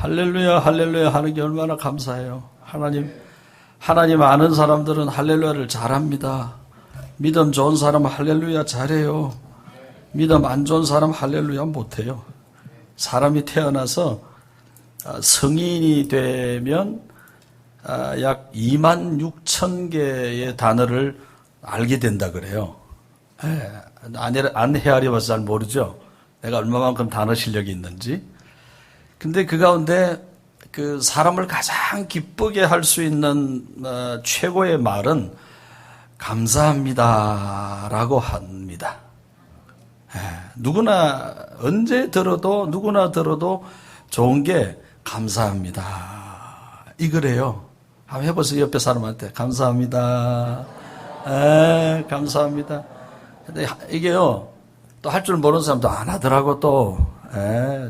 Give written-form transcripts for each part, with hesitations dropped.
할렐루야, 할렐루야 하는 게 얼마나 감사해요. 하나님 아는 사람들은 할렐루야를 잘합니다. 믿음 좋은 사람은 할렐루야 잘해요. 믿음 안 좋은 사람은 할렐루야 못해요. 사람이 태어나서 성인이 되면 약 2만 6천 개의 단어를 알게 된다 그래요. 안 헤아려 봐서 잘 모르죠. 내가 얼마만큼 단어 실력이 있는지. 근데 그 가운데 그 사람을 가장 기쁘게 할 수 있는 최고의 말은 감사합니다라고 합니다. 누구나 언제 들어도 누구나 들어도 좋은 게 감사합니다. 이거래요. 한번 해보세요. 옆에 사람한테 감사합니다. 감사합니다. 근데 이게요. 또 할 줄 모르는 사람도 안 하더라고 또.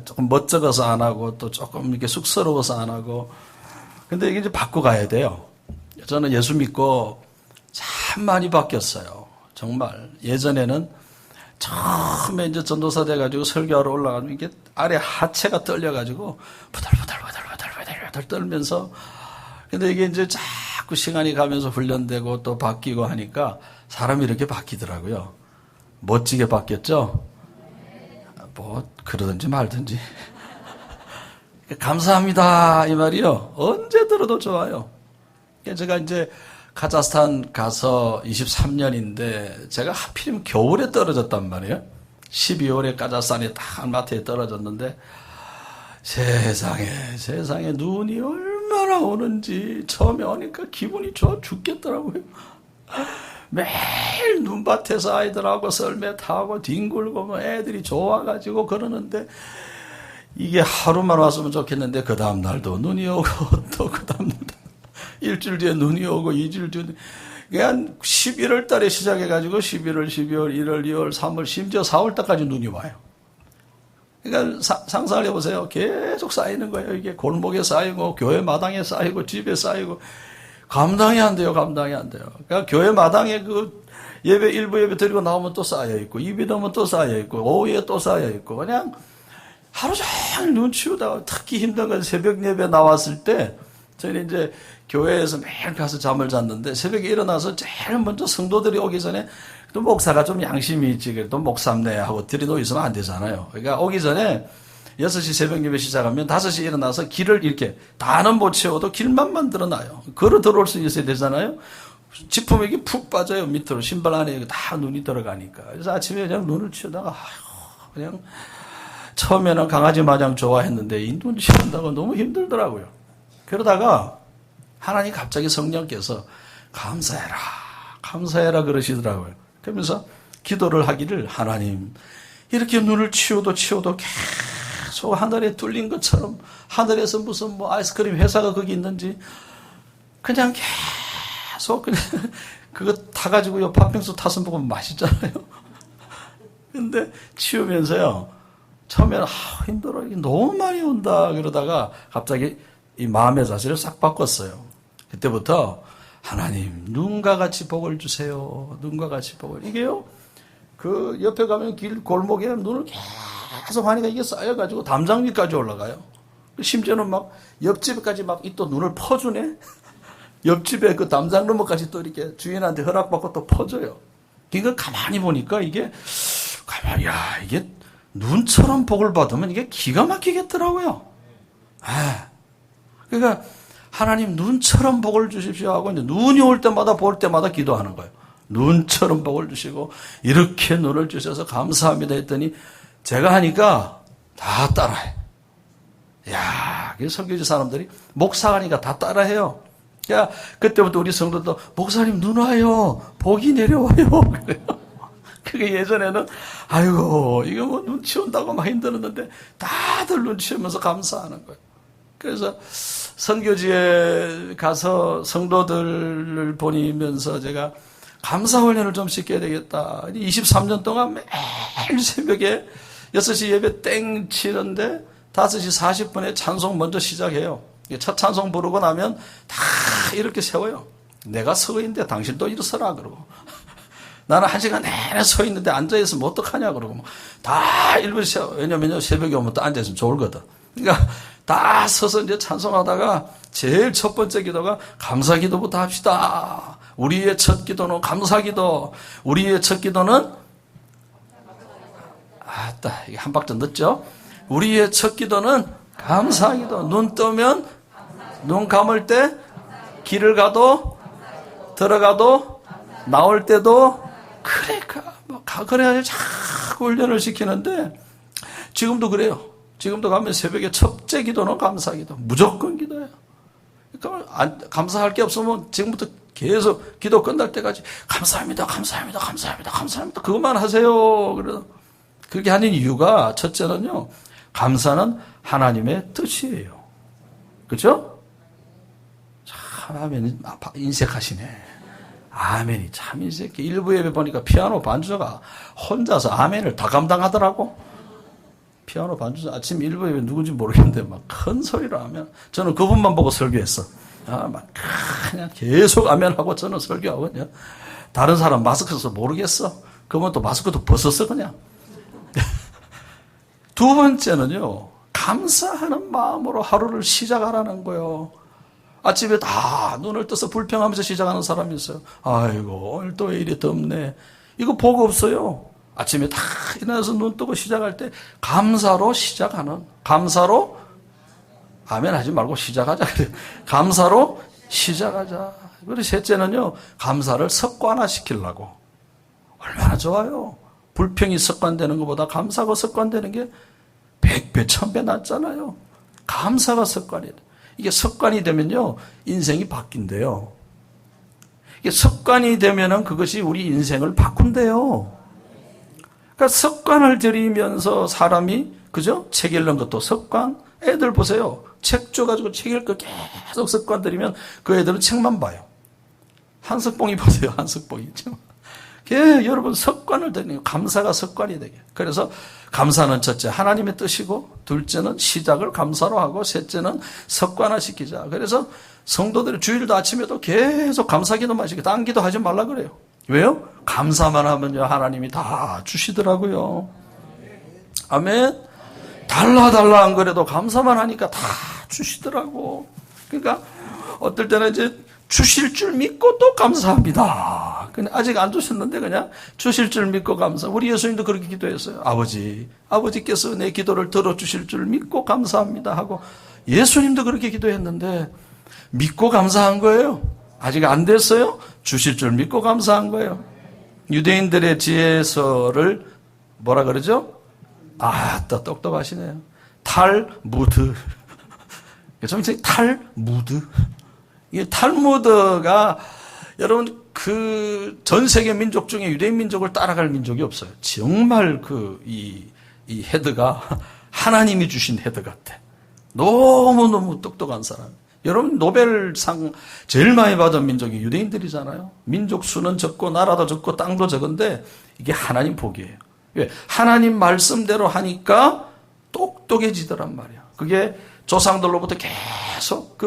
조금 멋쩍어서 안 하고 또 조금 이렇게 쑥스러워서 안 하고. 근데 이게 이제 바꿔가야 돼요. 저는 예수 믿고 참 많이 바뀌었어요. 정말. 예전에는 처음에 이제 전도사 돼가지고 설교하러 올라가면 이게 아래 하체가 떨려가지고 부들부들 떨면서. 근데 이게 이제 자꾸 시간이 가면서 훈련되고 또 바뀌고 하니까 사람이 이렇게 바뀌더라고요. 멋지게 바뀌었죠? 뭐, 그러든지 말든지. 감사합니다. 이 말이요. 언제 들어도 좋아요. 제가 이제 카자흐스탄 가서 23년인데 제가 하필이면 겨울에 떨어졌단 말이에요. 12월에 카자흐스탄에 딱 알마티에 떨어졌는데 세상에 눈이 얼마나 오는지 처음에 오니까 기분이 좋아 죽겠더라고요. 매일 눈밭에서 아이들하고 썰매 타고 뒹굴고 뭐 애들이 좋아가지고 그러는데 이게 하루만 왔으면 좋겠는데 그 다음 날도 눈이 오고 또 그 다음 날도 일주일 뒤에 눈이 오고 2주일 뒤에 그냥 11월 달에 시작해가지고 11월, 12월, 1월, 2월, 3월 심지어 4월 달까지 눈이 와요. 그러니까 상상을 해보세요. 계속 쌓이는 거예요. 이게 골목에 쌓이고 교회 마당에 쌓이고 집에 쌓이고 감당이 안 돼요. 그러니까 교회 마당에 그 예배, 일부 예배 드리고 나오면 또 쌓여있고, 입이 되면 또 쌓여있고, 오후에 또 쌓여있고, 그냥 하루 종일 눈 치우다가 특히 힘든 건 새벽 예배 나왔을 때, 저희는 이제 교회에서 매일 가서 잠을 잤는데, 새벽에 일어나서 제일 먼저 성도들이 오기 전에, 또 목사가 좀 양심이 있지, 그래도 목삼네 하고 들이놓고 있으면 안 되잖아요. 그러니까 오기 전에 6시 새벽 예배 시작하면 5시 일어나서 길을 이렇게 다는 못 채워도 길만 만들어놔요. 걸어 들어올 수 있어야 되잖아요. 지품이 이게 푹 빠져요. 밑으로 신발 안에 다 눈이 들어가니까. 그래서 아침에 그냥 눈을 치우다가 그냥 처음에는 강아지 마냥 좋아했는데 이 눈 치운다고 너무 힘들더라고요. 그러다가 하나님 갑자기 성령께서 감사해라 그러시더라고요. 그러면서 기도를 하기를 하나님 이렇게 눈을 치워도 계속 하늘에 뚫린 것처럼 하늘에서 무슨 뭐 아이스크림 회사가 거기 있는지 그냥 계속 그냥 그거 타가지고 요 팥빙수 타서 먹으면 맛있잖아요. 근데 치우면서요 처음에는 힘들어 이게 너무 많이 온다 그러다가 갑자기 이 마음의 자세를 싹 바꿨어요. 그때부터 하나님 눈과 같이 복을 주세요. 눈과 같이 복을. 이게요 그 옆에 가면 길 골목에 눈을 계속 하니까 이게 쌓여가지고 담장 위까지 올라가요. 심지어는 막 옆집까지 막 또 눈을 퍼주네. 옆집에 그 담장 너머까지 또 이렇게 주인한테 허락받고 또 퍼줘요. 그러니까 가만히 보니까 이게 이게 눈처럼 복을 받으면 이게 기가 막히겠더라고요. 그러니까 하나님 눈처럼 복을 주십시오 하고 이제 눈이 올 때마다 볼 때마다 기도하는 거예요. 눈처럼 복을 주시고 이렇게 눈을 주셔서 감사합니다 했더니 제가 하니까 다 따라해. 그 설교지 사람들이 목사가 하니까 다 따라해요. 그때부터 우리 성도도 목사님 눈 와요. 복이 내려와요. 그래요. 그게 예전에는 아이고 이거 뭐 눈 치운다고 막 힘들었는데 다들 눈 치우면서 감사하는 거예요. 그래서 선교지에 가서 성도들을 보면서 제가 감사훈련을 좀 시켜야 되겠다. 23년 동안 매일 새벽에 6시 예배 땡 치는데 5시 40분에 찬송 먼저 시작해요. 첫 찬송 부르고 나면 다 이렇게 세워요. 내가 서 있는데 당신도 일어서라 그러고 나는 1시간 내내 서 있는데 앉아있으면 어떡하냐 그러고 다 일부러 세워. 왜냐면요 새벽에 오면 또 앉아있으면 좋을거든. 그러니까 다 서서 이제 찬송하다가 제일 첫 번째 기도가 감사 기도부터 합시다. 우리의 첫 기도는 감사 기도. 우리의 첫 기도는 이게 한 박자 늦죠? 우리의 첫 기도는 감사 기도. 눈 뜨면 눈 감을 때 길을 가도 들어가도 나올 때도 그래야 자꾸 훈련을 시키는데 지금도 그래요. 지금도 가면 새벽에 첫째 기도는 감사 기도. 무조건 기도예요. 그러니까 감사할 게 없으면 지금부터 계속 기도 끝날 때까지 감사합니다. 감사합니다. 감사합니다. 감사합니다. 그것만 하세요. 그렇게 하는 이유가 첫째는요. 감사는 하나님의 뜻이에요. 그렇죠? 참 아멘이 인색하시네. 아멘이 참 인색해. 일부 예배 보니까 피아노 반주자가 혼자서 아멘을 다 감당하더라고. 피아노 반주자 아침 일부 예배 누군지 모르겠는데 막 큰 소리로 아멘. 저는 그분만 보고 설교했어. 막 그냥 계속 아멘하고 저는 설교하고 그냥 다른 사람 마스크 써서 모르겠어. 그분 또 마스크도 벗었어 그냥. 두 번째는요. 감사하는 마음으로 하루를 시작하라는 거예요. 아침에 다 눈을 떠서 불평하면서 시작하는 사람이 있어요. 아이고 오늘 또 왜 이리 덥네. 이거 복 없어요. 아침에 다 일어나서 눈 뜨고 시작할 때 감사로 시작하는, 감사로 아멘 하지 말고 시작하자. 감사로 시작하자. 그리고 셋째는요. 감사를 습관화시키려고. 얼마나 좋아요. 불평이 습관되는 것보다 감사가 습관되는 게 100배, 1000배 낫잖아요. 감사가 습관이 돼. 이게 습관이 되면요. 인생이 바뀐대요. 이게 습관이 되면은 그것이 우리 인생을 바꾼대요. 그러니까 습관을 들이면서 사람이, 그죠? 책 읽는 것도 습관. 애들 보세요. 책 줘가지고 책 읽고 계속 습관 들이면 그 애들은 책만 봐요. 한석봉이 보세요. 한석봉이. 여러분 습관을 들이면 감사가 습관이 되게. 그래서 감사는 첫째 하나님의 뜻이고 둘째는 시작을 감사로 하고 셋째는 습관화시키자. 그래서 성도들이 주일도 아침에도 계속 감사기도만 하시고 딴 기도 하지 말라 그래요. 왜요? 감사만 하면요 하나님이 다 주시더라고요. 아멘. 달라 안 그래도 감사만 하니까 다 주시더라고. 그러니까 어떨 때는 이제 주실 줄 믿고 또 감사합니다. 근데 아직 안 주셨는데 그냥 주실 줄 믿고 감사. 우리 예수님도 그렇게 기도했어요. 아버지께서 내 기도를 들어주실 줄 믿고 감사합니다 하고 예수님도 그렇게 기도했는데 믿고 감사한 거예요. 아직 안 됐어요. 주실 줄 믿고 감사한 거예요. 유대인들의 지혜서를 뭐라 그러죠? 또 똑똑하시네요. 탈무드. 탈무드. 이게 탈무드가 여러분 그 전 세계 민족 중에 유대인 민족을 따라갈 민족이 없어요. 정말 이 헤드가 하나님이 주신 헤드 같아. 너무너무 똑똑한 사람. 여러분 노벨상 제일 많이 받은 민족이 유대인들이잖아요. 민족 수는 적고 나라도 적고 땅도 적은데 이게 하나님 복이에요. 왜? 하나님 말씀대로 하니까 똑똑해지더란 말이야. 그게 조상들로부터 계속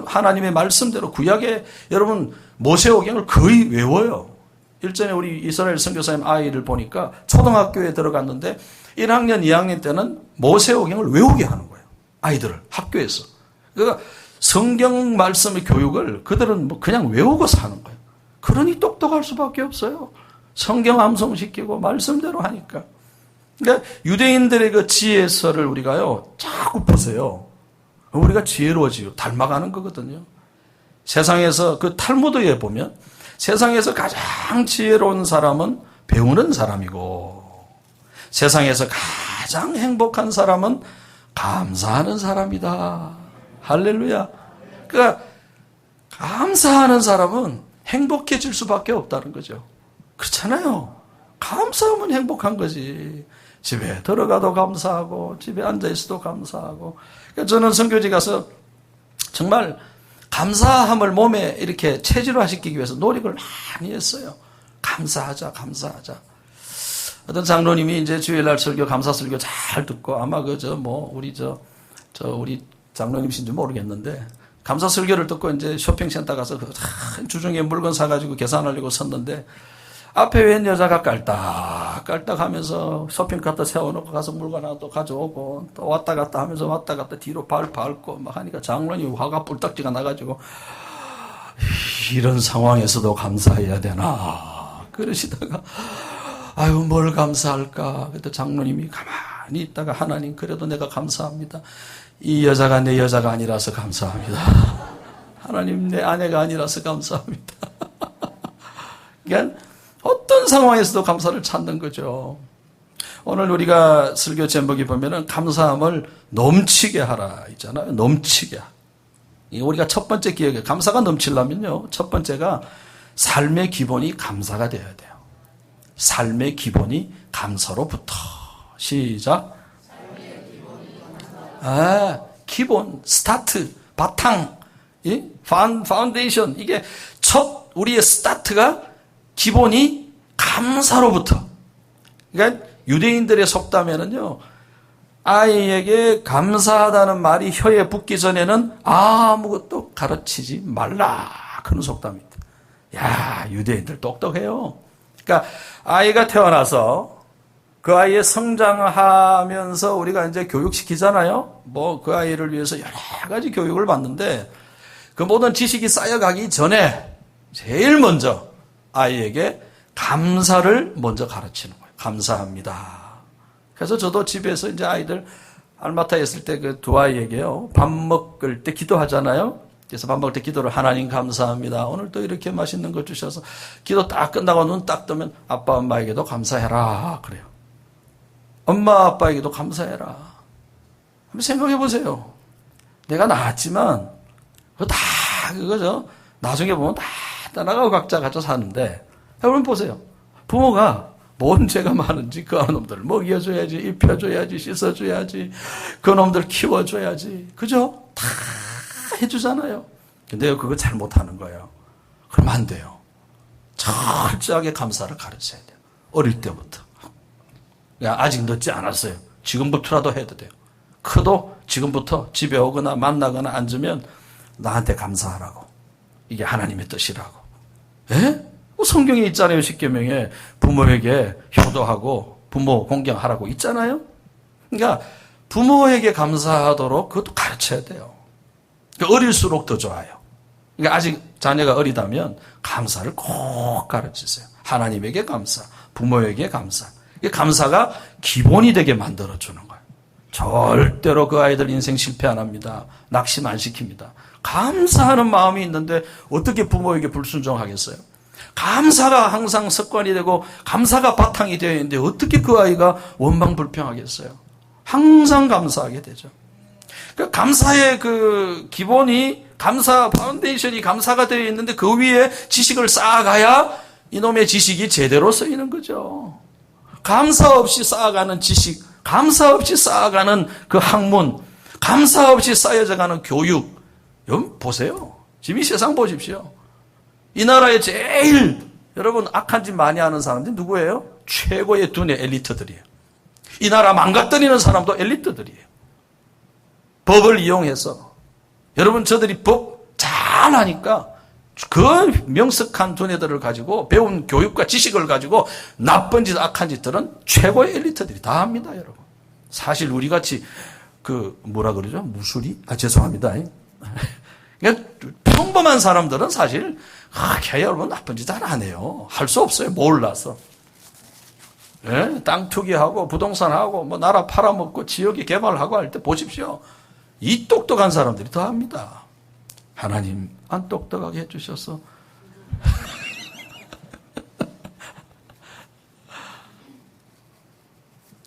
하나님의 말씀대로 구약에 여러분 모세오경을 거의 외워요. 일전에 우리 이스라엘 선교사님 아이를 보니까 초등학교에 들어갔는데 1학년, 2학년 때는 모세오경을 외우게 하는 거예요. 아이들을 학교에서. 그러니까 성경 말씀의 교육을 그들은 그냥 외우고 사는 거예요. 그러니 똑똑할 수밖에 없어요. 성경 암송시키고 말씀대로 하니까. 그러니까 유대인들의 그 지혜서를 우리가요 자꾸 보세요. 우리가 지혜로워지고 닮아가는 거거든요. 세상에서 그 탈무드에 보면 세상에서 가장 지혜로운 사람은 배우는 사람이고 세상에서 가장 행복한 사람은 감사하는 사람이다. 할렐루야. 그러니까 감사하는 사람은 행복해질 수밖에 없다는 거죠. 그렇잖아요. 감사하면 행복한 거지. 집에 들어가도 감사하고 집에 앉아있어도 감사하고. 그러니까 저는 선교지 가서 정말 감사함을 몸에 이렇게 체질화시키기 위해서 노력을 많이 했어요. 감사하자. 어떤 장로님이 이제 주일날 설교, 감사 설교 잘 듣고 아마 우리 장로님이신지 모르겠는데 감사 설교를 듣고 이제 쇼핑센터 가서 주중에 물건 사가지고 계산하려고 섰는데 앞에 웬 여자가 깔딱깔딱 하면서 쇼핑카트 세워놓고 가서 물건 하나 또 가져오고 또 왔다 갔다 하면서 왔다 갔다 뒤로 밟고 막 하니까 장로님 화가 뿔딱지가 나가지고 이런 상황에서도 감사해야 되나 그러시다가 아유 뭘 감사할까. 그때 장로님이 가만히 있다가 하나님 그래도 내가 감사합니다. 이 여자가 내 여자가 아니라서 감사합니다. 하나님 내 아내가 아니라서 감사합니다. 그러니까 어떤 상황에서도 감사를 찾는 거죠. 오늘 우리가 설교 제목이 보면은 감사함을 넘치게 하라 있잖아요. 넘치게. 우리가 첫 번째 기억에 감사가 넘치려면요. 첫 번째가 삶의 기본이 감사가 되어야 돼요. 삶의 기본이 감사로부터. 시작. 기본, 스타트, 바탕, 파운데이션. 이게 첫 우리의 스타트가 기본이 감사로부터. 그러니까 유대인들의 속담에는요. 아이에게 감사하다는 말이 혀에 붙기 전에는 아무것도 가르치지 말라. 그런 속담입니다. 야, 유대인들 똑똑해요. 그러니까 아이가 태어나서 그 아이의 성장하면서 우리가 이제 교육시키잖아요. 뭐 그 아이를 위해서 여러 가지 교육을 받는데 그 모든 지식이 쌓여가기 전에 제일 먼저 아이에게 감사를 먼저 가르치는 거예요. 감사합니다. 그래서 저도 집에서 이제 아이들 알마타에 있을 때 그 두 아이에게요. 밥 먹을 때 기도하잖아요. 그래서 밥 먹을 때 기도를 하나님 감사합니다. 오늘 또 이렇게 맛있는 거 주셔서 기도 딱 끝나고 눈 딱 뜨면 아빠 엄마에게도 감사해라 그래요. 엄마 아빠에게도 감사해라. 한번 생각해 보세요. 내가 낳았지만 그거 다 그거죠. 나중에 보면 다 떠나가고 각자 가져 사는데 여러분 보세요. 부모가 뭔 죄가 많은지 그 놈들 먹여줘야지, 입혀줘야지, 씻어줘야지, 그 놈들 키워줘야지. 그죠? 다 해주잖아요. 근데 그거 잘 못하는 거예요. 그러면 안 돼요. 철저하게 감사를 가르쳐야 돼요. 어릴 때부터. 아직 늦지 않았어요. 지금부터라도 해도 돼요. 커도 지금부터 집에 오거나 만나거나 앉으면 나한테 감사하라고. 이게 하나님의 뜻이라고. 에? 성경에 있잖아요. 십계명에 부모에게 효도하고 부모 공경하라고 있잖아요. 그러니까 부모에게 감사하도록 그것도 가르쳐야 돼요. 어릴수록 더 좋아요. 그러니까 아직 자녀가 어리다면 감사를 꼭 가르치세요. 하나님에게 감사, 부모에게 감사. 감사가 기본이 되게 만들어주는 거예요. 절대로 그 아이들 인생 실패 안 합니다. 낙심 안 시킵니다. 감사하는 마음이 있는데 어떻게 부모에게 불순종하겠어요? 감사가 항상 습관이 되고 감사가 바탕이 되어 있는데 어떻게 그 아이가 원망불평하겠어요? 항상 감사하게 되죠. 그러니까 감사의 그 기본이 감사 파운데이션이 감사가 되어 있는데 그 위에 지식을 쌓아가야 이놈의 지식이 제대로 쓰이는 거죠. 감사 없이 쌓아가는 지식, 감사 없이 쌓아가는 그 학문, 감사 없이 쌓여져가는 교육. 여러분 보세요. 지금 이 세상 보십시오. 이 나라에 제일 여러분 악한 짓 많이 하는 사람들이 누구예요? 최고의 두뇌 엘리트들이에요. 이 나라 망가뜨리는 사람도 엘리트들이에요. 법을 이용해서 여러분 저들이 법 잘하니까 그 명석한 두뇌들을 가지고 배운 교육과 지식을 가지고 나쁜 짓 악한 짓들은 최고의 엘리트들이 다 합니다. 여러분. 사실 우리같이 그 뭐라 그러죠? 무술이? 죄송합니다. 그러니까 평범한 사람들은 사실 여러분 나쁜 짓 잘 안 해요. 할 수 없어요. 몰라서. 예? 땅 투기하고 부동산하고 뭐 나라 팔아먹고 지역에 개발하고 할 때 보십시오. 이 똑똑한 사람들이 더 합니다. 하나님 안 똑똑하게 해주셔서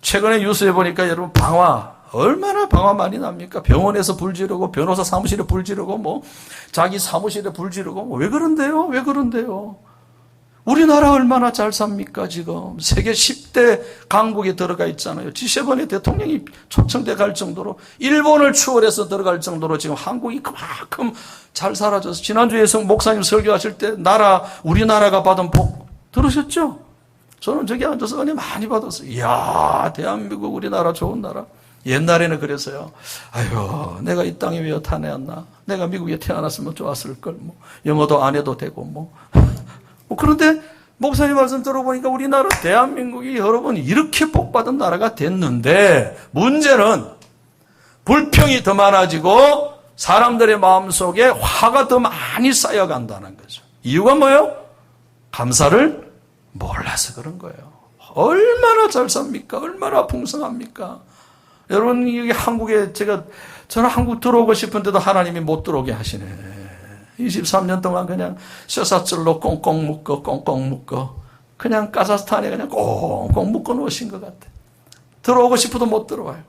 최근에 뉴스에 보니까 여러분 얼마나 방화 많이 납니까? 병원에서 불 지르고 변호사 사무실에 불 지르고 뭐 자기 사무실에 불 지르고 왜 그런데요? 왜 그런데요? 우리나라 얼마나 잘 삽니까 지금? 세계 10대 강국에 들어가 있잖아요. G7의 대통령이 초청돼 갈 정도로 일본을 추월해서 들어갈 정도로 지금 한국이 그만큼 잘 살아져서 지난주에 목사님 설교하실 때 우리나라가 받은 복 들으셨죠? 저는 저기 앉아서 은혜 많이 받았어요. 이야 대한민국 우리나라 좋은 나라. 옛날에는 그랬어요. 아유, 내가 이 땅에 왜 태어났나? 내가 미국에 태어났으면 좋았을 걸. 뭐 영어도 안 해도 되고 뭐. 그런데 목사님 말씀 들어보니까 우리나라 대한민국이 여러분 이렇게 복받은 나라가 됐는데 문제는 불평이 더 많아지고 사람들의 마음속에 화가 더 많이 쌓여간다는 거죠. 이유가 뭐예요? 감사를 몰라서 그런 거예요. 얼마나 잘 삽니까? 얼마나 풍성합니까? 여러분, 여기 한국에 저는 한국 들어오고 싶은데도 하나님이 못 들어오게 하시네. 23년 동안 그냥 쇠사슬로 꽁꽁 묶어 그냥 카자흐스탄에 그냥 꽁꽁 묶어 놓으신 것 같아. 들어오고 싶어도 못 들어와요.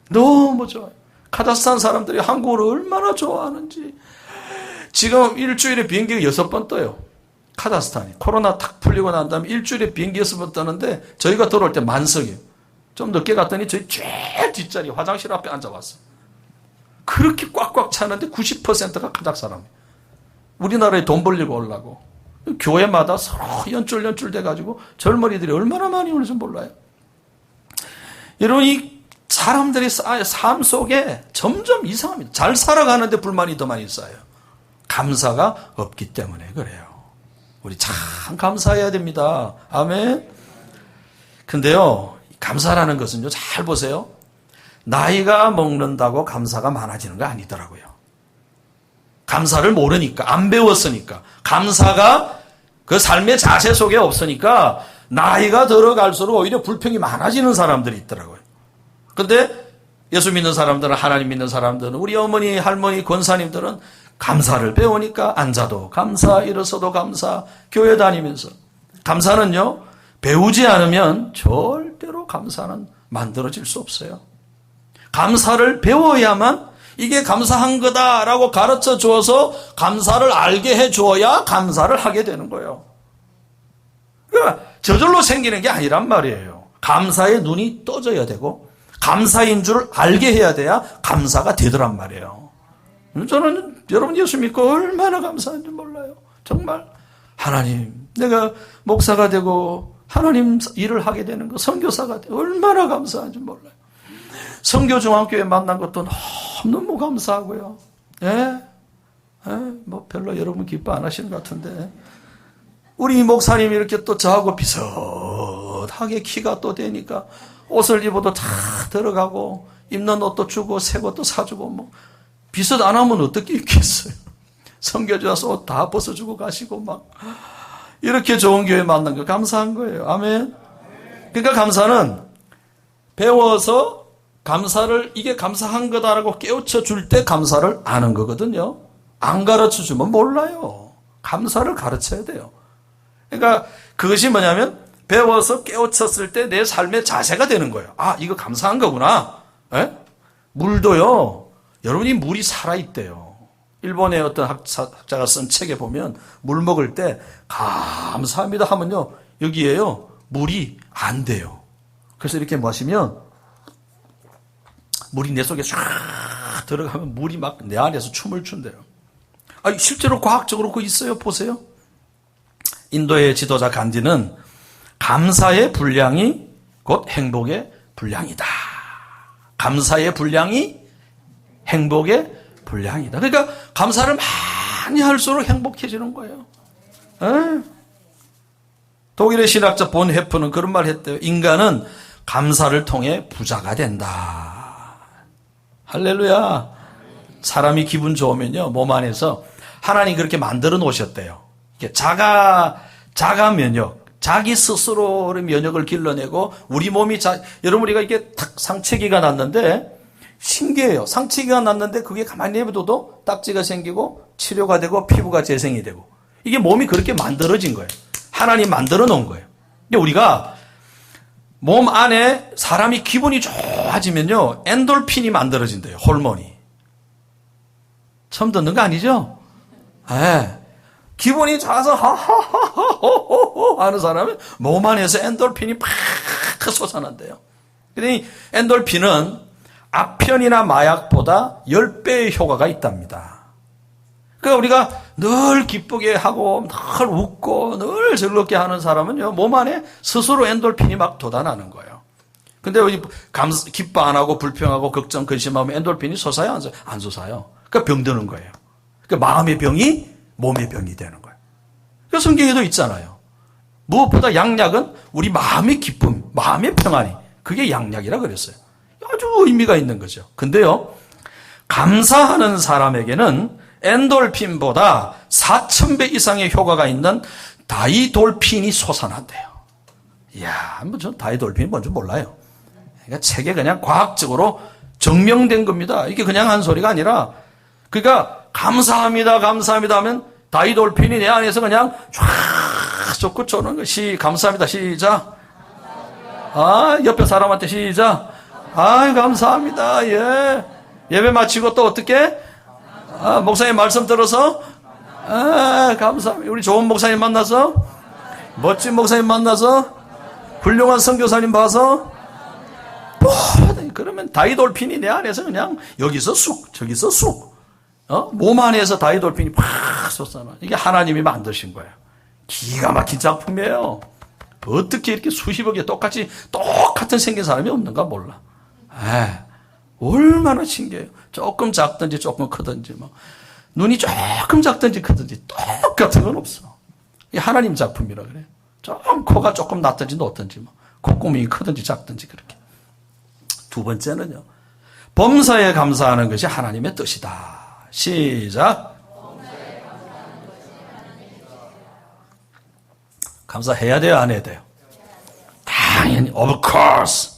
너무 좋아요. 카자흐스탄 사람들이 한국을 얼마나 좋아하는지. 지금 일주일에 비행기가 6번 떠요. 카자흐스탄이. 코로나 탁 풀리고 난 다음에 일주일에 비행기 6번 떠는데 저희가 들어올 때 만석이에요. 좀 늦게 갔더니 저희 제일 뒷자리 화장실 앞에 앉아봤어요. 그렇게 꽉꽉 차는데 90%가 카자흐 사람이에요. 우리나라에 돈 벌리고 오려고. 교회마다 서로 연줄 돼가지고 젊은이들이 얼마나 많이 오는지 몰라요. 여러분, 이 사람들이 삶 속에 점점 이상합니다. 잘 살아가는데 불만이 더 많이 쌓여요. 감사가 없기 때문에 그래요. 우리 참 감사해야 됩니다. 아멘. 근데요, 감사라는 것은요, 잘 보세요. 나이가 먹는다고 감사가 많아지는 거 아니더라고요. 감사를 모르니까, 안 배웠으니까, 감사가 그 삶의 자세 속에 없으니까 나이가 들어갈수록 오히려 불평이 많아지는 사람들이 있더라고요. 근데 예수 믿는 사람들은, 하나님 믿는 사람들은, 우리 어머니, 할머니, 권사님들은 감사를 배우니까 앉아도 감사, 일어서도 감사, 교회 다니면서. 감사는요, 배우지 않으면 절대로 감사는 만들어질 수 없어요. 감사를 배워야만 이게 감사한 거다라고 가르쳐 주어서 감사를 알게 해 주어야 감사를 하게 되는 거예요. 그러니까 저절로 생기는 게 아니란 말이에요. 감사의 눈이 떠져야 되고 감사인 줄 알게 해야 돼야 감사가 되더란 말이에요. 저는 여러분 예수 믿고 얼마나 감사한지 몰라요. 정말 하나님, 내가 목사가 되고 하나님 일을 하게 되는 거, 선교사가 되고 얼마나 감사한지 몰라요. 선교중앙교회 만난 것도 너무 감사하고요. 뭐 별로 여러분 기뻐 안 하시는 것 같은데 우리 목사님이 이렇게 또 저하고 비슷하게 키가 또 되니까 옷을 입어도 다 들어가고 입는 옷도 주고 새 것도 사주고 뭐 비슷 안 하면 어떻게 입겠어요. 선교지 와서 옷 다 벗어주고 가시고 막 이렇게 좋은 교회 만난 거 감사한 거예요. 아멘. 그러니까 감사는 배워서 감사를 이게 감사한 거다라고 깨우쳐 줄 때 감사를 아는 거거든요. 안 가르쳐 주면 몰라요. 감사를 가르쳐야 돼요. 그러니까 그것이 뭐냐면 배워서 깨우쳤을 때 내 삶의 자세가 되는 거예요. 아, 이거 감사한 거구나. 물도요. 여러분이 물이 살아있대요. 일본의 어떤 학자가 쓴 책에 보면 물 먹을 때 감사합니다 하면요. 여기에요. 물이 안 돼요. 그래서 이렇게 마시면 물이 내 속에 쫙 들어가면 물이 막 내 안에서 춤을 춘대요. 실제로 과학적으로 그거 있어요. 보세요. 인도의 지도자 간디는 감사의 분량이 곧 행복의 분량이다. 감사의 분량이 행복의 분량이다. 그러니까 감사를 많이 할수록 행복해지는 거예요. 독일의 신학자 본 헤프는 그런 말 했대요. 인간은 감사를 통해 부자가 된다. 할렐루야. 사람이 기분 좋으면요, 몸 안에서 하나님 그렇게 만들어 놓으셨대요. 이게 자가 면역, 자기 스스로의 면역을 길러내고 우리 몸이 여러분 우리가 이게 탁 상체기가 났는데 신기해요. 상체기가 났는데 그게 가만히 내버려둬도 딱지가 생기고 치료가 되고 피부가 재생이 되고 이게 몸이 그렇게 만들어진 거예요. 하나님 만들어 놓은 거예요. 근데 우리가 몸 안에 사람이 기분이 좋아지면요, 엔돌핀이 만들어진대요. 호르몬이. 처음 듣는 거 아니죠? 기분이 좋아서 하하하하호호호 하는 사람은 몸 안에서 엔돌핀이 팍 솟아난대요. 그러니 엔돌핀은 아편이나 마약보다 10배의 효과가 있답니다. 그러니까 우리가 늘 기쁘게 하고 늘 웃고 늘 즐겁게 하는 사람은요, 몸 안에 스스로 엔돌핀이 막 돋아나는 거예요. 근데 기뻐 안 하고 불평하고 걱정 근심하면 엔돌핀이 솟아요? 안 솟아요. 그러니까 병드는 거예요. 그러니까 마음의 병이 몸의 병이 되는 거예요. 그 성경에도 있잖아요. 무엇보다 양약은 우리 마음의 기쁨, 마음의 평안이, 그게 양약이라 그랬어요. 아주 의미가 있는 거죠. 근데요, 감사하는 사람에게는 엔돌핀보다 4,000배 이상의 효과가 있는 다이돌핀이 솟아난대요. 이야, 뭐 전 다이돌핀이 뭔지 몰라요. 그러니까 책에 그냥 과학적으로 증명된 겁니다. 이게 그냥 한 소리가 아니라, 그러니까 감사합니다, 감사합니다 하면 다이돌핀이 내 안에서 그냥 쫙 솟고 쪼는 것이, 감사합니다, 시작. 아, 옆에 사람한테 시작. 아, 감사합니다. 예. 예배 마치고 또 어떻게? 아, 목사님 말씀 들어서? 아, 감사합니다. 우리 좋은 목사님 만나서? 멋진 목사님 만나서? 훌륭한 선교사님 봐서? 그러면 다이돌핀이 내 안에서 그냥 여기서 쑥, 저기서 쑥. 몸 안에서 다이돌핀이 팍 솟아나. 이게 하나님이 만드신 거예요. 기가 막힌 작품이에요. 어떻게 이렇게 수십억에 똑같은 생긴 사람이 없는가 몰라. 얼마나 신기해요. 조금 작든지 조금 크든지, 뭐. 눈이 조금 작든지 크든지 똑같은 건 없어. 이게 하나님 작품이라 그래요. 코가 조금 낮든지 높든지, 뭐. 콧구멍이 크든지 작든지 그렇게. 두 번째는요, 범사에 감사하는 것이 하나님의 뜻이다. 시작. 감사해야 돼요, 안 해야 돼요? 당연히, of course.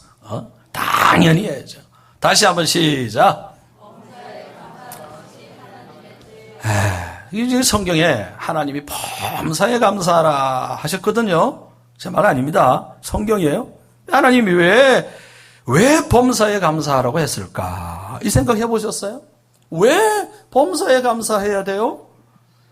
당연히 해야죠. 다시 한번 시작. 이 성경에 하나님이 범사에 감사하라 하셨거든요. 제 말 아닙니다. 성경이에요. 하나님이 왜 범사에 감사하라고 했을까? 이 생각 해보셨어요? 왜 범사에 감사해야 돼요?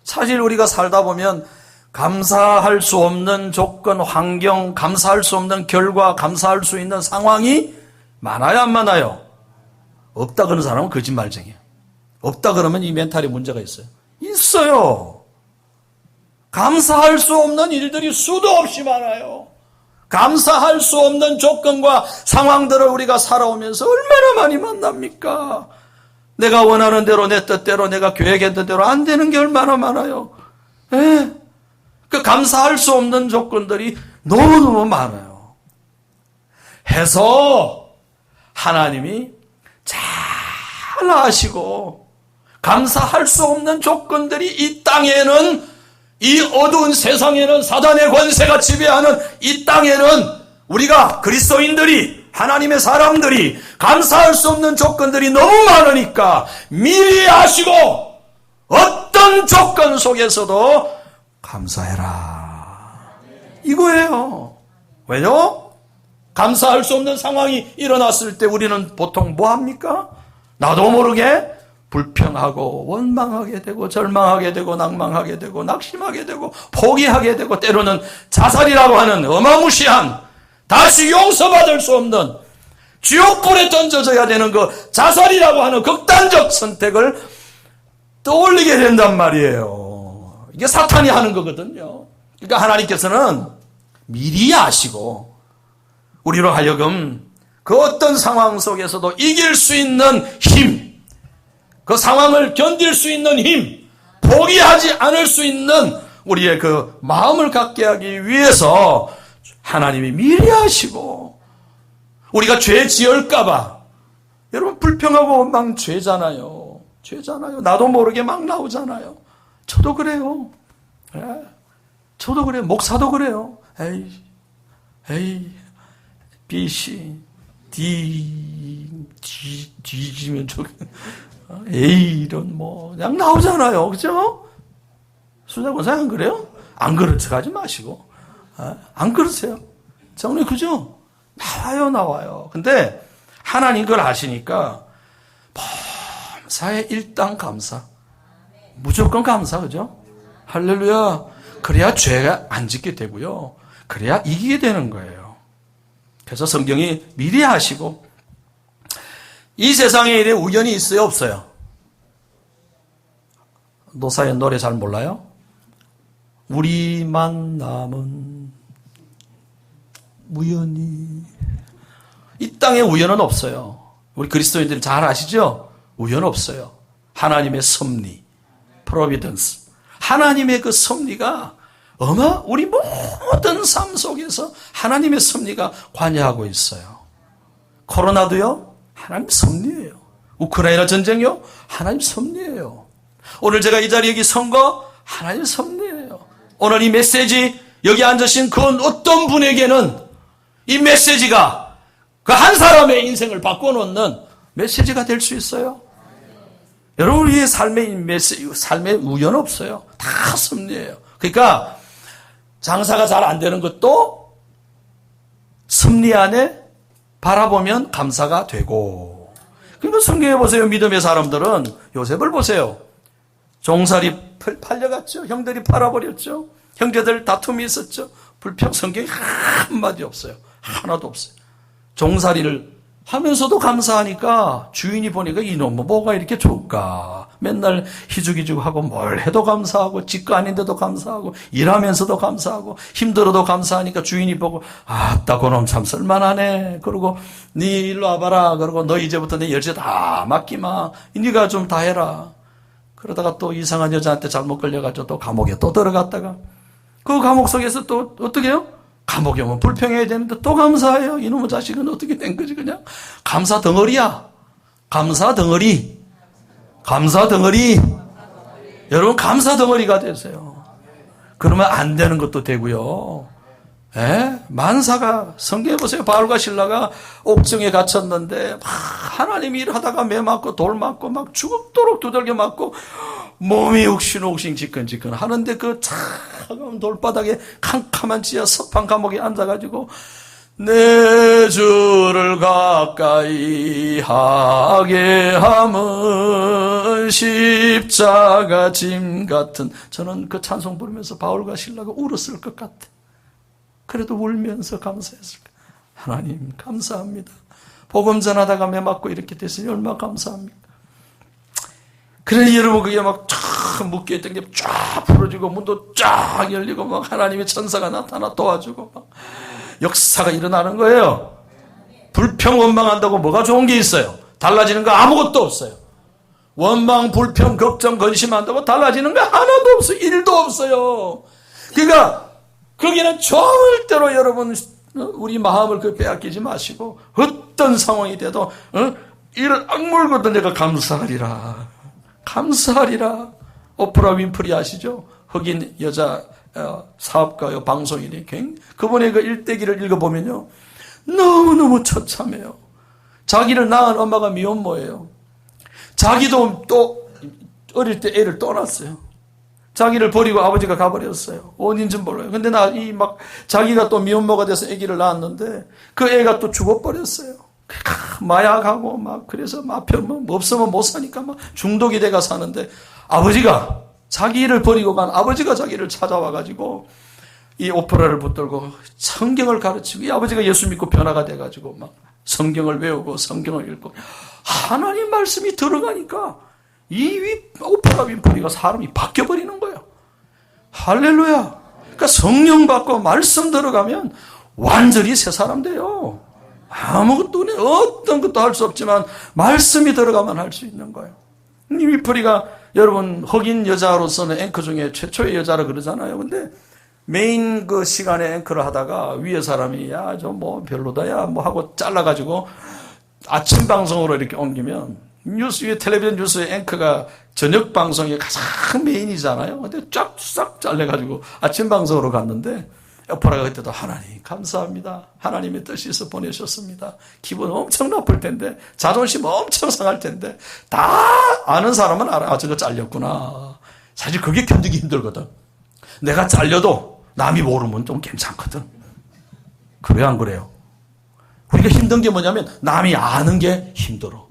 사실 우리가 살다 보면 감사할 수 없는 조건, 환경, 감사할 수 없는 결과, 감사할 수 있는 상황이 많아요, 안 많아요? 없다 그러는 사람은 거짓말쟁이에요. 없다 그러면 이 멘탈에 문제가 있어요. 있어요. 감사할 수 없는 일들이 수도 없이 많아요. 감사할 수 없는 조건과 상황들을 우리가 살아오면서 얼마나 많이 만납니까? 내가 원하는 대로, 내 뜻대로, 내가 계획했던 대로 안 되는 게 얼마나 많아요. 그 감사할 수 없는 조건들이 너무너무 많아요. 해서 하나님이 잘 아시고 감사할 수 없는 조건들이 이 땅에는, 이 어두운 세상에는, 사단의 권세가 지배하는 이 땅에는 우리가 그리스도인들이, 하나님의 사람들이 감사할 수 없는 조건들이 너무 많으니까 미리 아시고 어떤 조건 속에서도 감사해라, 이거예요. 왜요? 감사할 수 없는 상황이 일어났을 때 우리는 보통 뭐 합니까? 나도 모르게 불평하고 원망하게 되고 절망하게 되고 낭망하게 되고 낙심하게 되고 포기하게 되고, 때로는 자살이라고 하는 어마무시한, 다시 용서받을 수 없는 지옥불에 던져져야 되는 그 자살이라고 하는 극단적 선택을 떠올리게 된단 말이에요. 이게 사탄이 하는 거거든요. 그러니까 하나님께서는 미리 아시고 우리로 하여금 그 어떤 상황 속에서도 이길 수 있는 힘, 그 상황을 견딜 수 있는 힘, 포기하지 않을 수 있는 우리의 그 마음을 갖게 하기 위해서 하나님이 미리 하시고, 우리가 죄 지을까봐, 여러분 불평하고 원망 죄잖아요. 나도 모르게 막 나오잖아요. 저도 그래요. 저도 그래요. 목사도 그래요. 에이, B, C, D, G면 A, 이런 그냥 나오잖아요. 그죠? 수자권사 안 그래요? 안 그런 척 하지 마시고. 안 그러세요? 정말 그죠? 나와요. 근데 하나님 그걸 아시니까 범사에 일당 감사. 무조건 감사, 그죠? 할렐루야. 그래야 죄가 안 짓게 되고요. 그래야 이기게 되는 거예요. 그래서 성경이 미리 하시고, 이 세상에 일에 우연이 있어요, 없어요? 노사연 노래 잘 몰라요? 우리 만남은 우연히. 이 땅에 우연은 없어요. 우리 그리스도인들 잘 아시죠? 우연 없어요. 하나님의 섭리, 프로비던스. 하나님의 그 섭리가 우리 모든 삶 속에서 하나님의 섭리가 관여하고 있어요. 코로나도요, 하나님 섭리예요. 우크라이나 전쟁이요, 하나님 섭리예요. 오늘 제가 이 자리에 여기 선거, 하나님 섭리예요. 오늘 이 메시지, 여기 앉으신 그 어떤 분에게는 이 메시지가 그 한 사람의 인생을 바꿔놓는 메시지가 될 수 있어요. 여러분, 우리의 삶의 우연 없어요. 다 섭리예요. 그러니까 장사가 잘 안 되는 것도 섭리 안에 바라보면 감사가 되고. 그러니까 성경에 보세요. 믿음의 사람들은 요셉을 보세요. 종살이 팔려갔죠. 형들이 팔아버렸죠. 형제들 다툼이 있었죠. 불평 성경에 한마디 없어요. 하나도 없어요. 종살이를 하면서도 감사하니까 주인이 보니까 이놈은 뭐가 이렇게 좋을까. 맨날 희죽희죽하고 뭘 해도 감사하고 직거 아닌데도 감사하고 일하면서도 감사하고 힘들어도 감사하니까 주인이 보고 아따 그놈 참 쓸만하네. 그러고 네 일로 와봐라. 그러고 너 이제부터 내 열쇠 다 맡기마. 네가 좀 다 해라. 그러다가 또 이상한 여자한테 잘못 걸려가지고 또 감옥에 또 들어갔다가 그 감옥 속에서 또 어떻게 해요? 감옥에 오면 불평해야 되는데 또 감사해요. 이놈의 자식은 어떻게 된 거지 그냥. 감사 덩어리야. 감사 덩어리. 감사 덩어리. 여러분 감사 덩어리가 되세요. 그러면 안 되는 것도 되고요. 만사가 성경에 보세요. 바울과 실라가 옥정에 갇혔는데 막 하나님 일하다가 매 맞고 돌 맞고 막 죽도록 두들겨 맞고 몸이 욱신욱신 지끈지끈 하는데 그 차가운 돌바닥에 캄캄한 지하 섭한 감옥에 앉아가지고 내 주를 가까이 하게 함은 십자가 짐 같은. 저는 그 찬송 부르면서 바울과 실라가 울었을 것 같아. 그래도 울면서 감사했을 거예요. 하나님 감사합니다. 복음 전하다가 매 맞고 이렇게 됐으니 얼마나 감사합니까. 그러니 여러분 그게 막 쫙 묶여있던 게 쫙 풀어지고 문도 쫙 열리고 막 하나님의 천사가 나타나 도와주고 막 역사가 일어나는 거예요. 불평 원망한다고 뭐가 좋은 게 있어요? 달라지는 거 아무것도 없어요. 원망 불평 걱정 근심한다고 달라지는 거 하나도 없어요. 일도 없어요. 그러니까 거기는 절대로 여러분 우리 마음을 빼앗기지 마시고 어떤 상황이 돼도 이를 악물고도 내가 감사하리라. 감사하리라. 오프라 윈프리 아시죠? 흑인 여자 사업가요, 방송인이 그분의 그 일대기를 읽어보면요 너무너무 처참해요. 자기를 낳은 엄마가 미혼모예요. 자기도 또 어릴 때 애를 떠났어요. 자기를 버리고 아버지가 가버렸어요. 원인좀 몰라요. 근데 자기가 또 미혼모가 돼서 아기를 낳았는데 그 애가 또 죽어버렸어요. 마약하고 그래서 없으면 못 사니까 중독이 돼가 사는데 아버지가 자기를 버리고 간 아버지가 자기를 찾아와가지고 이 오프라를 붙들고 성경을 가르치고 이 아버지가 예수 믿고 변화가 돼가지고 성경을 외우고 성경을 읽고 하나님 말씀이 들어가니까 이 오프라 윈프리가 사람이 바뀌어버리는 거예요. 할렐루야. 그러니까 성령 받고 말씀 들어가면 완전히 새 사람 돼요. 아무것도 어떤 것도 할 수 없지만 말씀이 들어가면 할 수 있는 거예요. 이 윈프리가 여러분 흑인 여자로서는 앵커 중에 최초의 여자라 그러잖아요. 근데 메인 그 시간에 앵커를 하다가 위에 사람이 야 저 별로다 야 하고 잘라가지고 아침 방송으로 이렇게 옮기면 텔레비전 뉴스의 앵커가 저녁 방송이 가장 메인이잖아요. 근데 쫙 잘려가지고 아침 방송으로 갔는데 오프라가 그때도 하나님 감사합니다. 하나님의 뜻이 있어 보내셨습니다. 기분 엄청 나쁠 텐데 자존심 엄청 상할 텐데 다 아는 사람은 알아. 저거 잘렸구나. 사실 그게 견디기 힘들거든. 내가 잘려도 남이 모르면 좀 괜찮거든. 그래 안 그래요? 우리가 힘든 게 뭐냐면 남이 아는 게 힘들어.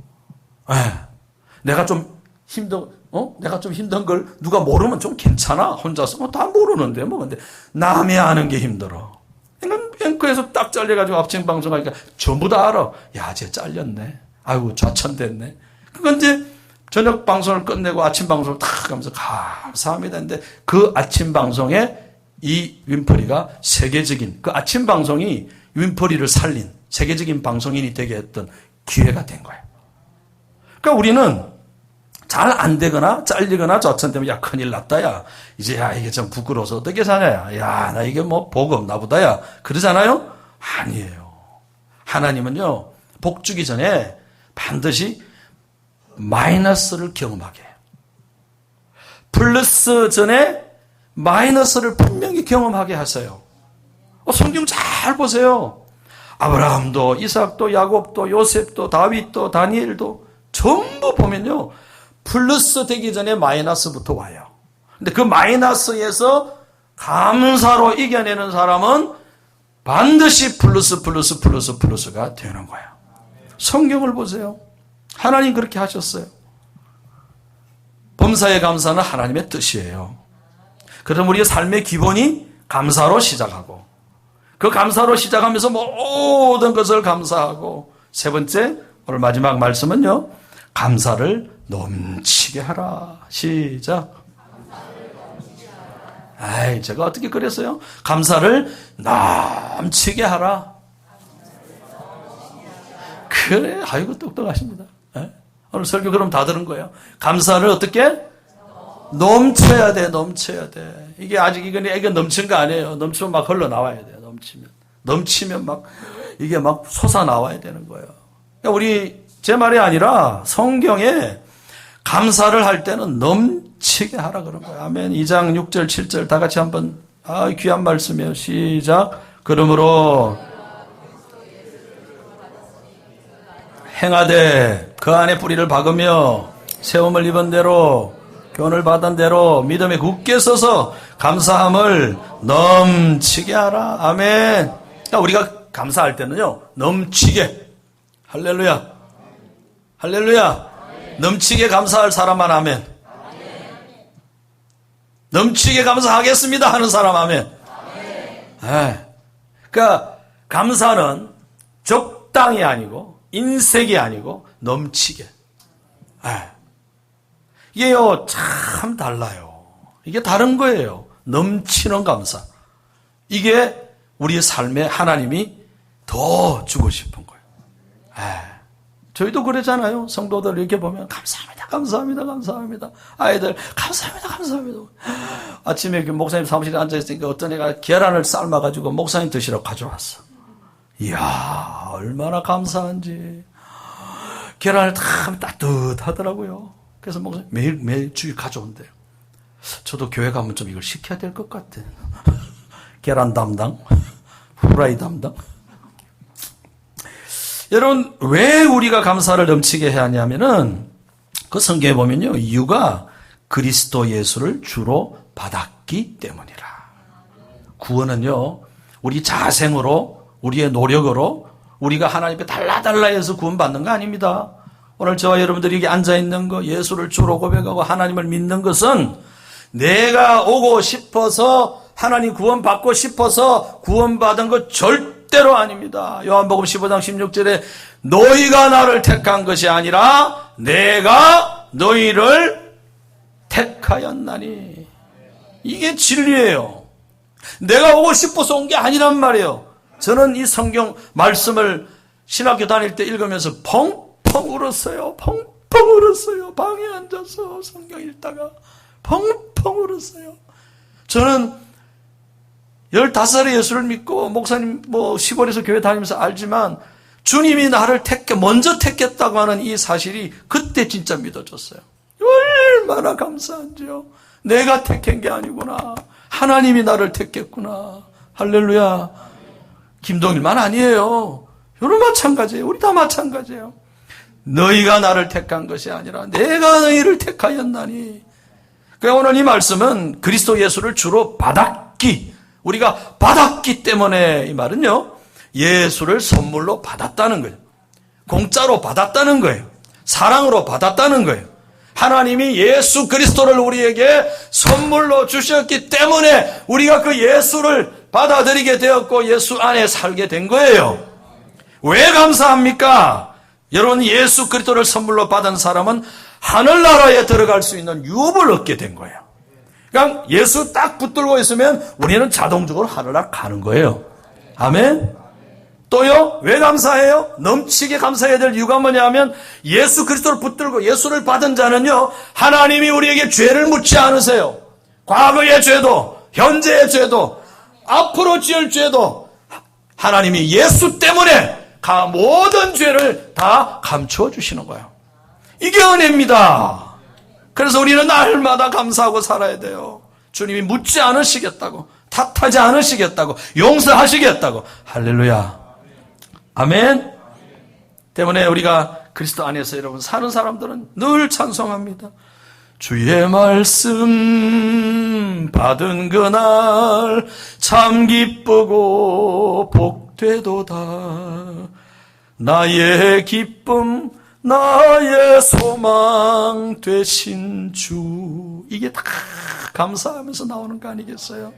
내가 좀 힘든 걸 누가 모르면 좀 괜찮아. 혼자서 다 모르는데 근데 남이 아는 게 힘들어. 그러니까 앵커에서 딱 잘려가지고 아침 방송하니까 전부 다 알아. 야, 쟤 잘렸네. 아이고 좌천됐네. 그런데 저녁 방송을 끝내고 아침 방송을 탁 하면서 감사합니다 했는데 그 아침 방송에 이 윈프리가 세계적인 그 아침 방송이 윈프리를 살린 세계적인 방송인이 되게 했던 기회가 된 거예요. 그러니까 우리는 잘 안 되거나 잘리거나 저천되면 야 큰일 났다 야 이제 야 이게 좀 부끄러워서 어떻게 사냐 야 나 이게 뭐 복 없나 보다 야 그러잖아요. 아니에요. 하나님은요 복 주기 전에 반드시 마이너스를 경험하게 해요. 플러스 전에 마이너스를 분명히 경험하게 하세요. 성경 잘 보세요. 아브라함도 이삭도 야곱도 요셉도 다윗도 다니엘도 전부 보면요 플러스 되기 전에 마이너스부터 와요. 근데 그 마이너스에서 감사로 이겨내는 사람은 반드시 플러스가 되는 거예요. 성경을 보세요. 하나님 그렇게 하셨어요. 범사에 감사는 하나님의 뜻이에요. 그럼 우리의 삶의 기본이 감사로 시작하고 그 감사로 시작하면서 모든 것을 감사하고 세 번째 오늘 마지막 말씀은요. 감사를 넘치게 하라. 시작. 아이 제가 어떻게 그랬어요? 감사를 넘치게 하라. 그래 아이고 똑똑하십니다. 네? 오늘 설교 그럼 다 들은 거예요. 감사를 어떻게? 넘쳐야 돼. 이게 아직 이게 넘친 거 아니에요. 넘치면 막 흘러나와야 돼요. 넘치면 막 이게 막 솟아나와야 되는 거예요. 그러니까 제 말이 아니라 성경에 감사를 할 때는 넘치게 하라 그런 거예요. 아멘. 2장 6절 7절 다 같이 한번 귀한 말씀이에요. 시작. 그러므로 행하되 그 안에 뿌리를 박으며 세움을 입은 대로 교훈을 받은 대로 믿음에 굳게 서서 감사함을 넘치게 하라. 아멘. 그러니까 우리가 감사할 때는요 넘치게 할렐루야 넘치게 감사할 사람만 아멘. 넘치게 감사하겠습니다 하는 사람 아멘. 그러니까 감사는 적당히 아니고 인색이 아니고 넘치게. 이게요 참 달라요. 이게 다른 거예요. 넘치는 감사. 이게 우리의 삶에 하나님이 더 주고 싶은 거예요. 저희도 그러잖아요. 성도들 이렇게 보면 감사합니다. 아이들 감사합니다. 아침에 목사님 사무실에 앉아있으니까 어떤 애가 계란을 삶아가지고 목사님 드시라고 가져왔어. 이야 얼마나 감사한지. 계란을 참 따뜻하더라고요. 그래서 목사님 매일 주일 가져온대요. 저도 교회 가면 좀 이걸 시켜야 될 것 같아. 계란 담당, 후라이 담당. 여러분 왜 우리가 감사를 넘치게 해야 하냐면은 그 성경에 보면요 이유가 그리스도 예수를 주로 받았기 때문이라. 구원은요 우리 자생으로 우리의 노력으로 우리가 하나님 앞에 달라달라 해서 구원받는 거 아닙니다. 오늘 저와 여러분들이 여기 앉아있는 거 예수를 주로 고백하고 하나님을 믿는 것은 내가 오고 싶어서 하나님 구원받고 싶어서 구원받은 것 절대로 아닙니다. 요한복음 15장 16절에 너희가 나를 택한 것이 아니라 내가 너희를 택하였나니. 이게 진리예요. 내가 오고 싶어서 온 게 아니란 말이에요. 저는 이 성경 말씀을 신학교 다닐 때 읽으면서 펑펑 울었어요. 방에 앉아서 성경 읽다가 펑펑 울었어요. 저는 15살에 예수를 믿고 목사님 시골에서 교회 다니면서 알지만 주님이 나를 먼저 택했다고 하는 이 사실이 그때 진짜 믿어졌어요. 얼마나 감사한지요. 내가 택한 게 아니구나. 하나님이 나를 택했구나. 할렐루야. 김동일만 아니에요. 여러분 마찬가지예요. 우리 다 마찬가지예요. 너희가 나를 택한 것이 아니라 내가 너희를 택하였나니. 그러니까 오늘 이 말씀은 그리스도 예수를 주로 받았기, 우리가 받았기 때문에 이 말은요 예수를 선물로 받았다는 거예요. 공짜로 받았다는 거예요. 사랑으로 받았다는 거예요. 하나님이 예수 그리스도를 우리에게 선물로 주셨기 때문에 우리가 그 예수를 받아들이게 되었고 예수 안에 살게 된 거예요. 왜 감사합니까? 여러분 예수 그리스도를 선물로 받은 사람은 하늘나라에 들어갈 수 있는 유업을 얻게 된 거예요. 그러니까 예수 딱 붙들고 있으면 우리는 자동적으로 하늘나라 가는 거예요. 아멘. 또요, 왜 감사해요? 넘치게 감사해야 될 이유가 뭐냐면 예수 그리스도를 붙들고 예수를 받은 자는요, 하나님이 우리에게 죄를 묻지 않으세요. 과거의 죄도, 현재의 죄도, 앞으로 지을 죄도 하나님이 예수 때문에 모든 죄를 다 감추어 주시는 거예요. 이게 은혜입니다. 그래서 우리는 날마다 감사하고 살아야 돼요. 주님이 묻지 않으시겠다고, 탓하지 않으시겠다고, 용서하시겠다고. 할렐루야. 아멘. 때문에 우리가 그리스도 안에서 여러분 사는 사람들은 늘 찬송합니다. 주의 말씀 받은 그날 참 기쁘고 복되도다. 나의 기쁨 나의 소망 되신 주. 이게 다 감사하면서 나오는 거 아니겠어요?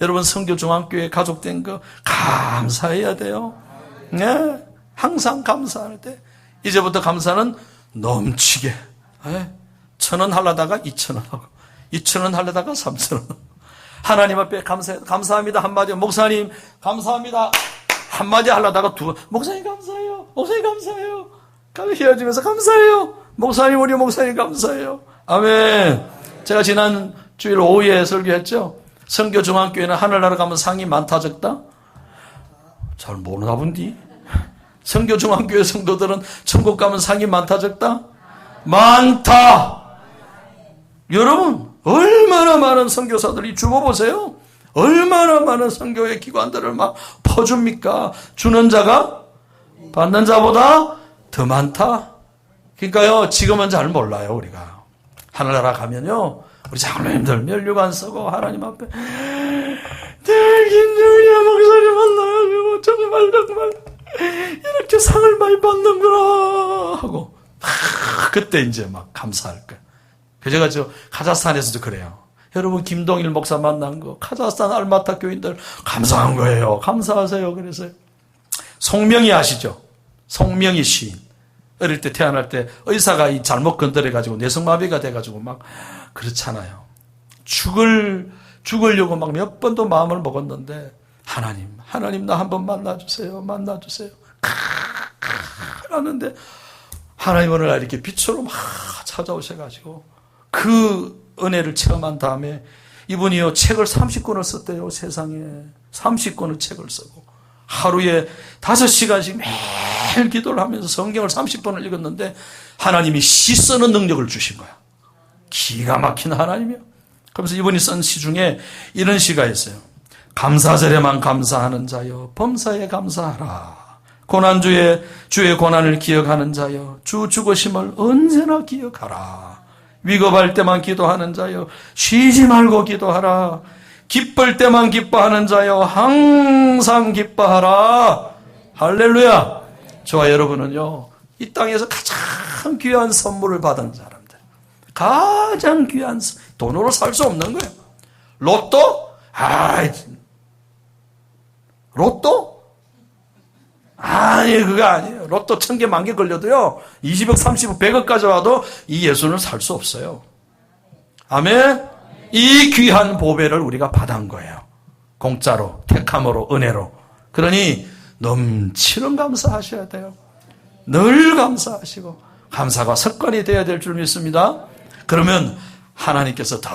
여러분 성교중앙교회 가족된 거 감사해야 돼요. 네, 항상 감사할 때 이제부터 감사는 넘치게. 1,000원 하려다가 2,000원 하고 2,000원 하려다가 3,000원. 하나님 앞에 감사합니다 한마디, 목사님 감사합니다 한마디 하려다가 두 번, 목사님 감사해요, 목사님 감사해요, 헤어지면서 감사해요, 목사님 우리 목사님 감사해요. 아멘. 제가 지난 주일 오후에 설교했죠. 성교중앙교회는 하늘나라 가면 상이 많다 적다? 잘 모르나 본디? 성교중앙교회 성도들은 천국 가면 상이 많다 적다? 많다. 여러분 얼마나 많은 선교사들이 주워보세요. 얼마나 많은 선교의 기관들을 막 퍼줍니까? 주는 자가 받는 자보다 더 많다. 그러니까요, 지금은 잘 몰라요. 우리가 하늘나라 가면요, 우리 장로님들 면류관 쓰고 하나님 앞에 늘 김정일이야 목사님 만나가지고 정말 이렇게 상을 많이 받는구나 하고 그때 이제 막 감사할 거예요. 제가 카자흐스탄에서도 그래요. 여러분 김동일 목사 만난 거 카자흐스탄 알마타 교인들 감사한 거예요. 감사하세요. 그래서 송명희 아시죠? 송명희 시인. 어릴 때 태어날 때 의사가 잘못 건드려가지고 뇌성마비가 돼가지고 막 그렇잖아요. 죽으려고 막 몇 번도 마음을 먹었는데 하나님 나 한번 만나주세요. 하는데 하나님 어느 날 이렇게 빛으로 막 찾아오셔가지고 그 은혜를 체험한 다음에 이분이요 책을 30권을 썼대요. 세상에 30권을 책을 쓰고 하루에 5시간씩 매일 기도를 하면서 성경을 30번을 읽었는데 하나님이 시 쓰는 능력을 주신 거야. 기가 막힌 하나님이요. 그러면서 이분이 쓴 시 중에 이런 시가 있어요. 감사절에만 감사하는 자여 범사에 감사하라. 고난주에 주의 고난을 기억하는 자여 주 죽으심을 언제나 기억하라. 위급할 때만 기도하는 자여 쉬지 말고 기도하라. 기쁠 때만 기뻐하는 자여 항상 기뻐하라. 할렐루야. 저와 여러분은요, 이 땅에서 가장 귀한 선물을 받은 사람들, 가장 귀한, 돈으로 살 수 없는 거예요. 로또? 로또? 아니 그거 아니에요. 로또 1,000개 10,000개 걸려도요 20억 30억 100억 가져와도 이 예수는 살 수 없어요. 아멘. 이 귀한 보배를 우리가 받은 거예요. 공짜로, 택함으로, 은혜로. 그러니 넘치는 감사하셔야 돼요. 늘 감사하시고 감사가 습관이 되어야 될 줄 믿습니다. 그러면 하나님께서 더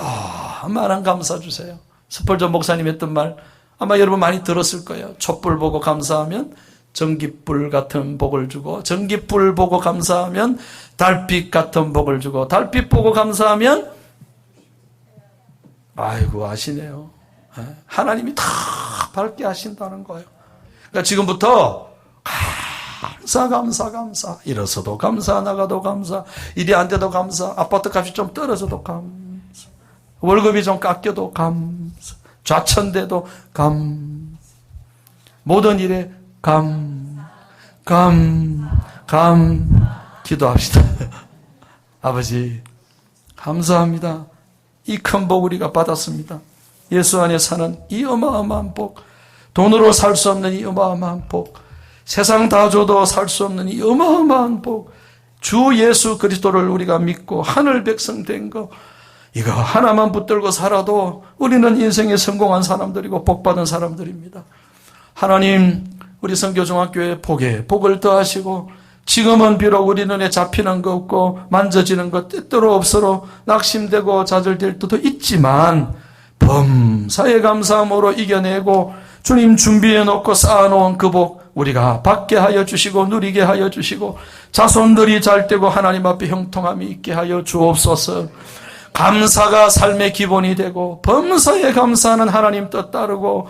많은 감사 주세요. 스펄전 목사님 했던 말 아마 여러분 많이 들었을 거예요. 촛불 보고 감사하면 전깃불 같은 복을 주고, 전깃불 보고 감사하면 달빛 같은 복을 주고, 달빛 보고 감사하면, 아이고 아시네요. 하나님이 다 밝게 하신다는 거예요. 그러니까 지금부터 감사. 일어서도 감사, 나가도 감사, 일이 안 돼도 감사, 아파트 값이 좀 떨어져도 감사, 월급이 좀 깎여도 감사, 좌천돼도 모든 일에 기도합시다. 아버지 감사합니다. 이 큰 복 우리가 받았습니다. 예수 안에 사는 이 어마어마한 복, 돈으로 살 수 없는 이 어마어마한 복, 세상 다 줘도 살 수 없는 이 어마어마한 복, 주 예수 그리스도를 우리가 믿고 하늘 백성 된 거, 이거 하나만 붙들고 살아도 우리는 인생에 성공한 사람들이고 복받은 사람들입니다. 하나님, 우리 선교중학교에 복을 더하시고 지금은 비록 우리 눈에 잡히는 거 없고 만져지는 것 때때로 없어로 낙심되고 좌절될 때도 있지만 범사에 감사함으로 이겨내고 주님 준비해 놓고 쌓아놓은 그 복 우리가 받게 하여 주시고 누리게 하여 주시고 자손들이 잘되고 하나님 앞에 형통함이 있게 하여 주옵소서. 감사가 삶의 기본이 되고 범사에 감사하는 하나님 뜻 따르고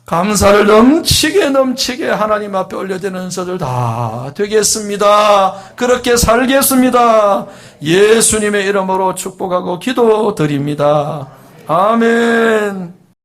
감사를 넘치게 하나님 앞에 올려드리는 은사들 다 되겠습니다. 그렇게 살겠습니다. 예수님의 이름으로 축복하고 기도드립니다. 아멘.